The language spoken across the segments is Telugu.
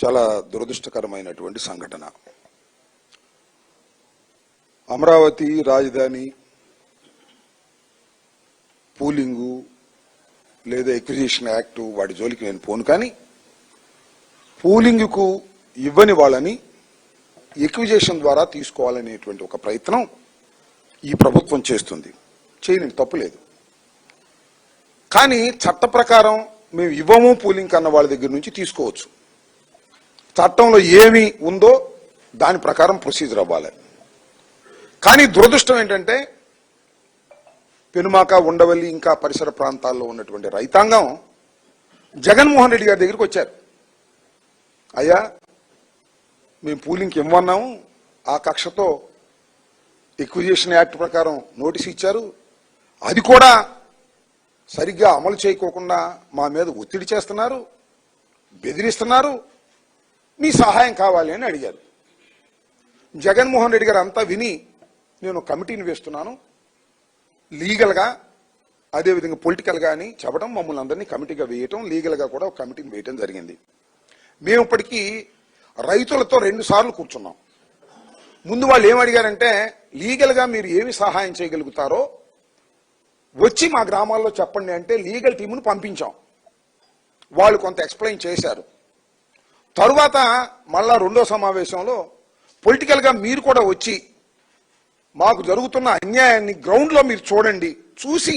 చాలా దురదృష్టకరమైనటువంటి సంఘటన. అమరావతి రాజధాని పూలింగు లేదా ఎక్విజిషన్ యాక్ట్ వాటి జోలికి నేను పోను, కానీ పూలింగుకు ఇవ్వని వాళ్ళని ఎక్విజిషన్ ద్వారా తీసుకోవాలనేటువంటి ఒక ప్రయత్నం ఈ ప్రభుత్వం చేస్తుంది. చేయని తప్పులేదు, కానీ చట్ట ప్రకారం మేము ఇవ్వము పూలింగ్ అన్న వాళ్ళ దగ్గర నుంచి తీసుకోవచ్చు. చట్టంలో ఏమి ఉందో దాని ప్రకారం ప్రొసీజర్ అవ్వాలి. కానీ దురదృష్టం ఏంటంటే పెనుమాక, ఉండవల్లి ఇంకా పరిసర ప్రాంతాల్లో ఉన్నటువంటి రైతాంగం జగన్మోహన్ రెడ్డి గారి దగ్గరికి వచ్చారు. అయ్యా, మేము పూలింగ్కి ఇవ్వన్నాము, ఆ కక్షతో ఎక్విజిషన్ యాక్ట్ ప్రకారం నోటీస్ ఇచ్చారు, అది కూడా సరిగ్గా అమలు చేయకోకుండా మా మీద ఒత్తిడి చేస్తున్నారు, బెదిరిస్తున్నారు, మీ సహాయం కావాలి అని అడిగారు. జగన్మోహన్ రెడ్డి గారు అంతా విని నేను కమిటీని వేస్తున్నాను, లీగల్గా అదేవిధంగా పొలిటికల్గా అని చెప్పడం, మమ్మల్ని అందరినీ కమిటీగా వేయటం, లీగల్గా కూడా ఒక కమిటీని వేయటం జరిగింది. మేము ఇప్పటికీ రైతులతో 2 సార్లు కూర్చున్నాం. ముందు వాళ్ళు ఏమడిగారంటే, లీగల్గా మీరు ఏమి సహాయం చేయగలుగుతారో వచ్చి మా గ్రామాల్లో చెప్పండి అంటే లీగల్ టీమును పంపించాం. వాళ్ళు కొంత ఎక్స్ప్లెయిన్ చేశారు. తరువాత మళ్ళా 2వ సమావేశంలో పొలిటికల్గా మీరు కూడా వచ్చి మాకు జరుగుతున్న అన్యాయాన్ని గ్రౌండ్లో మీరు చూడండి, చూసి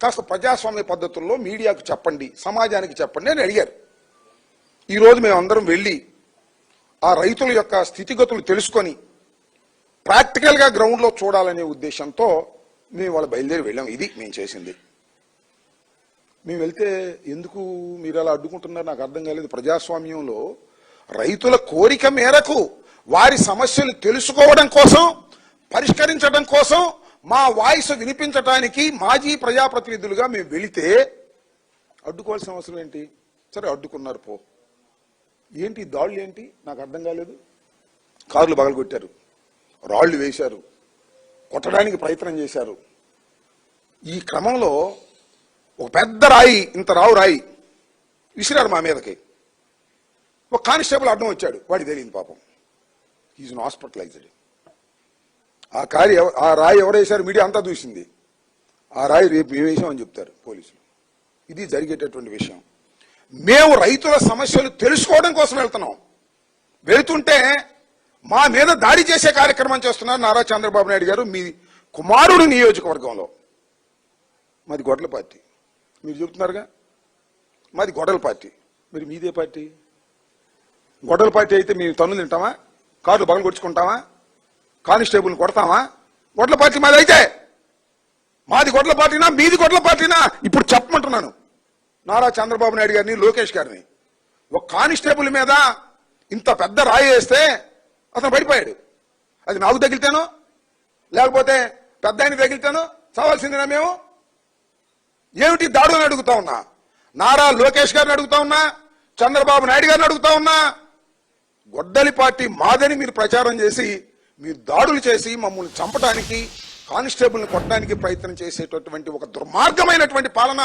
కాస్త ప్రజాస్వామ్య పద్ధతుల్లో మీడియాకు చెప్పండి, సమాజానికి చెప్పండి అని అడిగారు. ఈరోజు మేము అందరం వెళ్ళి ఆ రైతుల యొక్క స్థితిగతులు తెలుసుకొని ప్రాక్టికల్గా గ్రౌండ్లో చూడాలనే ఉద్దేశంతో మేము వాళ్ళ బయలుదేరి వెళ్ళాం. ఇది మేము చేసింది. మేము వెళ్తే ఎందుకు మీరు అలా అడ్డుకుంటున్నారు నాకు అర్థం కాలేదు. ప్రజాస్వామ్యంలో రైతుల కోరిక మేరకు వారి సమస్యలు తెలుసుకోవడం కోసం, పరిష్కరించడం కోసం, మా వాయిస్ వినిపించడానికి మాజీ ప్రజాప్రతినిధులుగా మేము వెళితే అడ్డుకోవాల్సిన అవసరం ఏంటి? సరే అడ్డుకున్నారు, పో. ఏంటి దాడులు ఏంటి నాకు అర్థం కాలేదు. కార్లు పగలగొట్టారు, రాళ్లు వేశారు, కొట్టడానికి ప్రయత్నం చేశారు. ఈ క్రమంలో ఒక పెద్ద రాయి, ఇంత రాయి విసిరారు మా మీదకి. ఒక కానిస్టేబుల్ అడ్డం వచ్చాడు, వాడికి తెలియదు పాపం. Is hospitalised. ఆ రాయి ఎవరు వేశారు మీడియా అంతా చూసింది. ఆ రాయి రేపు మేము వేసామని చెప్తారు పోలీసులు. ఇది జరిగేటటువంటి విషయం. మేము రైతుల సమస్యలు తెలుసుకోవడం కోసం వెళ్తున్నాం. వెళుతుంటే మా మీద దాడి చేసే కార్యక్రమం చేస్తున్నారు నారా చంద్రబాబు నాయుడు గారు. మీ కుమారుడు నియోజకవర్గంలో, మాది గొడ్డల పార్టీ, మీరు చెబుతున్నారుగా మాది గొడ్డల పార్టీ, మరి మీదే పార్టీ. గొడ్డల పార్టీ అయితే మేము తన్నులు తింటామా, కార్లు బగలు కొట్టుకుంటామా, కానిస్టేబుల్ని కొడతామా? గొడ్ల పార్టీ మాది అయితే. మాది గొడ్ల పార్టీనా మీది గొడ్ల పార్టీనా ఇప్పుడు చెప్పమంటున్నాను నారా చంద్రబాబు నాయుడు గారిని, లోకేష్ గారిని. ఒక కానిస్టేబుల్ మీద ఇంత పెద్ద రాయి వేస్తే అతను పడిపోయాడు. అది నాకు తగిలితేనో లేకపోతే పెద్ద ఆయన తగిలితేనో చావాల్సిందేనా మేము? ఏమిటి దాడుని అడుగుతా ఉన్నా, నారా లోకేష్ గారిని అడుగుతా ఉన్నా, చంద్రబాబు నాయుడు గారిని అడుగుతా ఉన్నా. గొడ్డలి పార్టీ మాదని మీరు ప్రచారం చేసి, మీరు దాడులు చేసి మమ్మల్ని చంపడానికి, కానిస్టేబుల్ని కొట్టడానికి ప్రయత్నం చేసేటటువంటి ఒక దుర్మార్గమైనటువంటి పాలన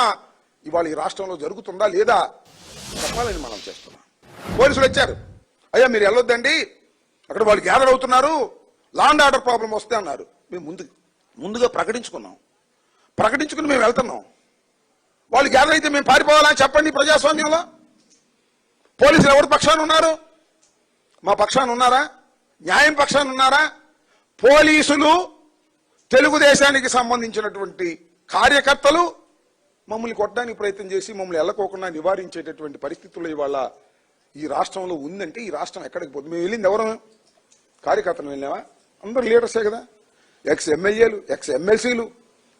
ఇవాళ ఈ రాష్ట్రంలో జరుగుతుందా లేదా చెప్పాలని మనం చేస్తున్నాం. పోలీసులు వచ్చారు, అయ్యా మీరు వెళ్ళొద్దండి, అక్కడ వాళ్ళు గ్యాదర్ అవుతున్నారు, లా అండ్ ఆర్డర్ ప్రాబ్లం వస్తే అన్నారు. మేము ముందుగా ప్రకటించుకుని మేము వెళ్తున్నాం. వాళ్ళు గ్యాదర్ అయితే మేము పారిపోవాలని చెప్పండి. ప్రజాస్వామ్యంలో పోలీసులు ఎవరి పక్షాన ఉన్నారు? మా పక్షాన ఉన్నారా? న్యాయం పక్షాన ఉన్నారా? పోలీసులు, తెలుగుదేశానికి సంబంధించినటువంటి కార్యకర్తలు మమ్మల్ని కొట్టడానికి ప్రయత్నం చేసి మమ్మల్ని వెళ్ళకోకుండా నివారించేటటువంటి పరిస్థితుల్లో ఇవాళ ఈ రాష్ట్రంలో ఉందంటే ఈ రాష్ట్రం ఎక్కడికి పోతుంది? మేము వెళ్ళింది ఎవరు? కార్యకర్తలు వెళ్ళామా? అందరు లీడర్సే కదా, ఎక్స్ ఎమ్మెల్యేలు, ఎక్స్ ఎమ్మెల్సీలు,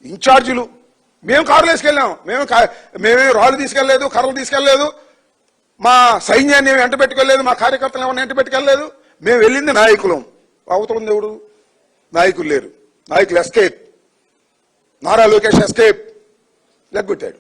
ఇన్ఛార్జీలు. మేము కారులు వేసుకెళ్ళాం. మేమే రాళ్ళు తీసుకెళ్లేదు, కర్రలు తీసుకెళ్లేదు, మా సైన్యాన్ని ఏమి వెంట పెట్టుకెళ్లేదు, మా కార్యకర్తలు ఏమన్నా వెంట పెట్టుకెళ్లేదు. మేము వెళ్ళింది నాయకులం. అవతలం దేవుడు నాయకులు లేరు. నాయకులు ఎస్కేప్. నారా లోకేష్ ఎస్కేప్, లెగ్గొట్టాడు.